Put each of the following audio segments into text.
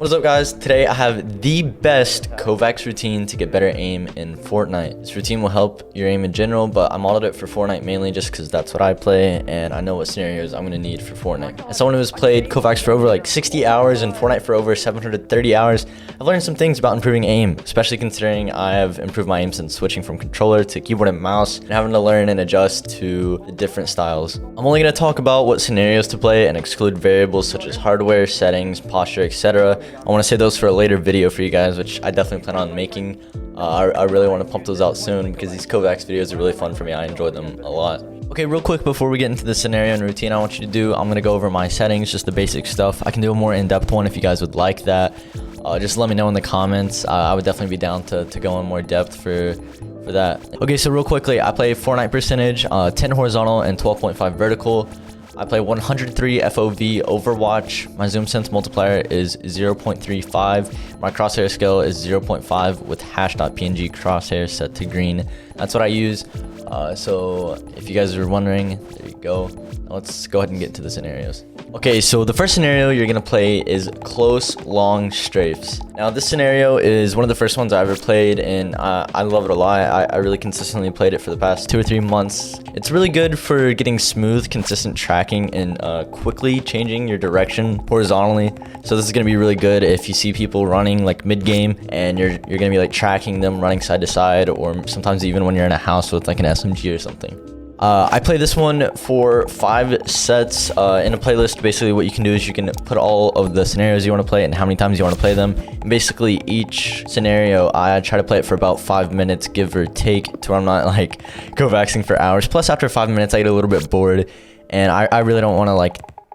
What's up, guys? Today I have the best Kovaaks routine to get better aim in Fortnite. This routine will help your aim in general, but I modeled it for Fortnite mainly just because that's what I play and I know what scenarios I'm going to need for Fortnite. As someone who has played Kovaaks for over like 60 hours and Fortnite for over 730 hours, I've learned some things about improving aim, especially considering I have improved my aim since switching from controller to keyboard and mouse and having to learn and adjust to the different styles. I'm only going to talk about what scenarios to play and exclude variables such as hardware, settings, posture, etc. I want to save those for a later video for you guys, which I definitely plan on making. I really want to pump those out soon because these Kovaaks videos are really fun for me. I enjoy them a lot. Okay, real quick before we get into the scenario and routine I want you to do, I'm going to go over my settings, just the basic stuff. I can do a more in-depth one if you guys would like that. Just let me know in the comments. I would definitely be down to go in more depth for that. Okay, so real quickly, I play Fortnite percentage, 10 horizontal and 12.5 vertical. I play 103 FOV Overwatch. My zoom sense multiplier is 0.35. My crosshair scale is 0.5 with hash.png crosshair set to green. That's what I use. So if you guys are wondering, there you go. Now let's go ahead and get into the scenarios. Okay, so the first scenario you're gonna play is close long strafes. Now this scenario is one of the first ones I ever played, and I love it a lot. I really consistently played it for the past 2 or 3 months. It's really good for getting smooth, consistent tracking and quickly changing your direction horizontally. So this is gonna be really good if you see people running like mid game and you're gonna be like tracking them running side to side, or sometimes even when you're in a house with like an SMG or something. I play this one for 5 sets in a playlist. Basically what you can do is you can put all of the scenarios you want to play and how many times you want to play them. And basically each scenario I try to play it for about 5 minutes, give or take, to where I'm not like Kovaxing for hours. Plus after 5 minutes I get a little bit bored, and I really don't want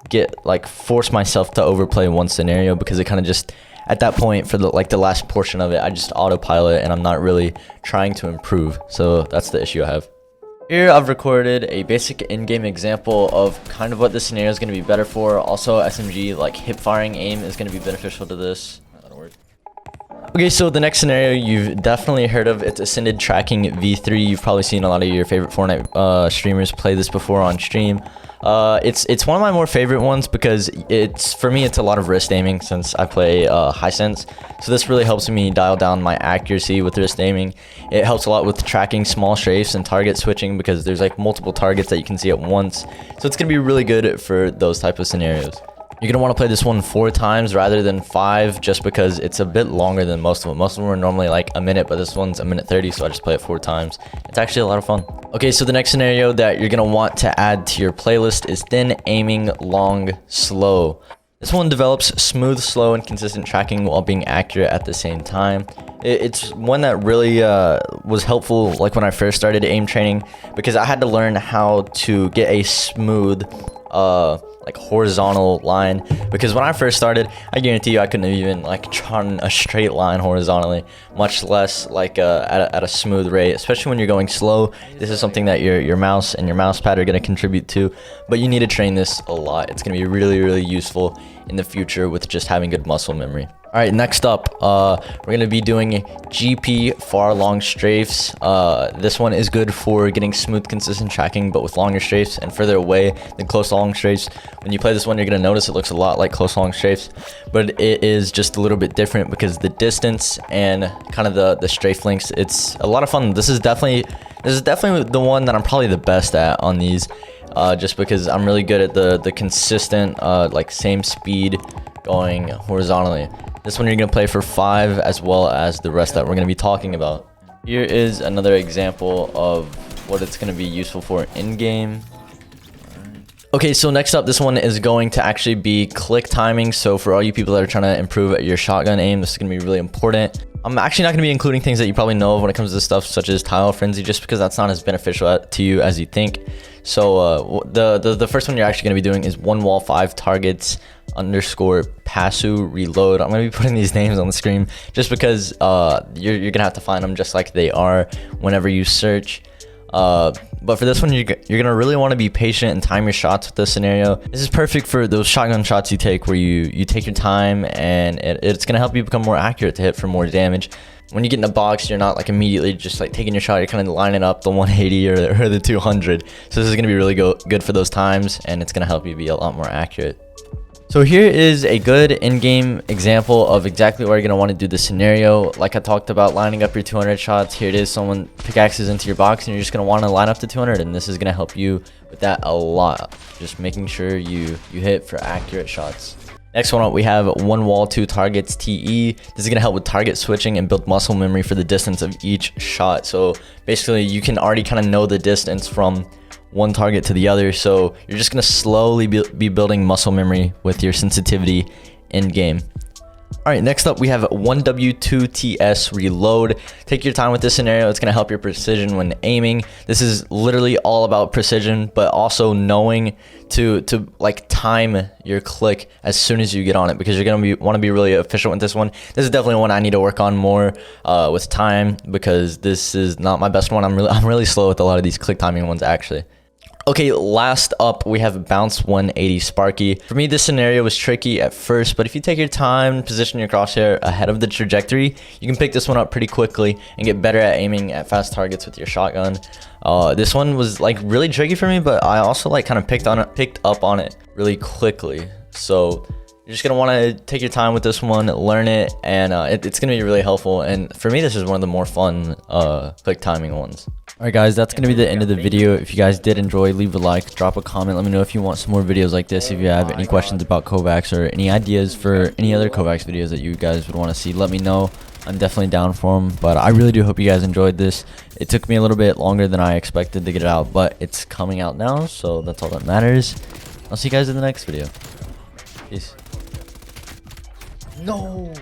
to force myself to overplay one scenario, because it kind of just, at that point for the last portion of it, I just autopilot and I'm not really trying to improve. So that's the issue I have. Here I've recorded a basic in-game example of kind of what this scenario is going to be better for. Also SMG like hip firing aim is going to be beneficial to this. That'll work. Okay, so the next scenario you've definitely heard of. It's Ascended Tracking V3. You've probably seen a lot of your favorite Fortnite streamers play this before on stream. It's one of my more favorite ones because for me it's a lot of wrist aiming since I play high sense. So this really helps me dial down my accuracy with wrist aiming. It helps a lot with tracking small strafes and target switching because there's like multiple targets that you can see at once. So it's gonna be really good for those type of scenarios. You're gonna want to play this one 4 times rather than 5, just because it's a bit longer than most of them. Most of them are normally like a minute, but this one's a minute 30, so I just play it 4 times. It's actually a lot of fun. Okay, so the next scenario that you're gonna want to add to your playlist is thin aiming long slow. This one develops smooth, slow, and consistent tracking while being accurate at the same time. It's one that really was helpful like when I first started aim training, because I had to learn how to get a smooth like horizontal line, because when I first started, I guarantee you I couldn't have even like drawn a straight line horizontally, much less like at a smooth rate. Especially when you're going slow, this is something that your mouse and your mouse pad are going to contribute to, but you need to train this a lot. It's going to be really useful in the future with just having good muscle memory. All right, next up, we're going to be doing GP far long strafes. This one is good for getting smooth, consistent tracking, but with longer strafes and further away than close long strafes. When you play this one, you're going to notice it looks a lot like close long strafes, but it is just a little bit different because the distance and kind of the strafe lengths, it's a lot of fun. This is definitely the one that I'm probably the best at on these, just because I'm really good at the consistent, like same speed going horizontally. This one you're going to play for 5, as well as the rest that we're going to be talking about. Here is another example of what it's going to be useful for in-game. Okay, so next up, this one is going to actually be click timing. So for all you people that are trying to improve at your shotgun aim, this is going to be really important. I'm actually not going to be including things that you probably know of when it comes to this stuff, such as tile frenzy, just because that's not as beneficial to you as you think. So the first one you're actually going to be doing is 1 wall 5 targets underscore passu reload. I'm going to be putting these names on the screen just because you're going to have to find them just like they are whenever you search. But for this one, you're going to really want to be patient and time your shots with this scenario. This is perfect for those shotgun shots you take where you take your time, and it's going to help you become more accurate to hit for more damage. When you get in a box, you're not like immediately just like taking your shot. You're kind of lining up the 180 or the 200. So this is going to be really good for those times, and it's going to help you be a lot more accurate. So here is a good in-game example of exactly where you're going to want to do the scenario. Like I talked about lining up your 200 shots. Here it is, someone pickaxes into your box and you're just going to want to line up to 200, and this is going to help you with that a lot. Just making sure you hit for accurate shots. Next one up, we have one wall, two targets, TE. This is going to help with target switching and build muscle memory for the distance of each shot. So basically you can already kind of know the distance from one target to the other, so you're just going to slowly be building muscle memory with your sensitivity in game. All right, next up we have 1W2TS reload. Take your time with this scenario. It's going to help your precision when aiming. This is literally all about precision, but also knowing to like time your click as soon as you get on it, because you're going to want to be really efficient with this one. This is definitely one I need to work on more with time, because this is not my best one. I'm really slow with a lot of these click timing ones actually. Okay, last up, we have Bounce 180 Sparky. For me, this scenario was tricky at first, but if you take your time, position your crosshair ahead of the trajectory, you can pick this one up pretty quickly and get better at aiming at fast targets with your shotgun. This one was like really tricky for me, but I also like kind of picked up on it really quickly. So you're just gonna want to take your time with this one, learn it, and it's gonna be really helpful. And for me, this is one of the more fun click timing ones. Alright guys, that's going to be the end of the video. If you guys did enjoy, leave a like, drop a comment. Let me know if you want some more videos like this. If you have any questions about Kovaaks or any ideas for any other Kovaaks videos that you guys would want to see, let me know. I'm definitely down for them. But I really do hope you guys enjoyed this. It took me a little bit longer than I expected to get it out, but it's coming out now, so that's all that matters. I'll see you guys in the next video. Peace. No!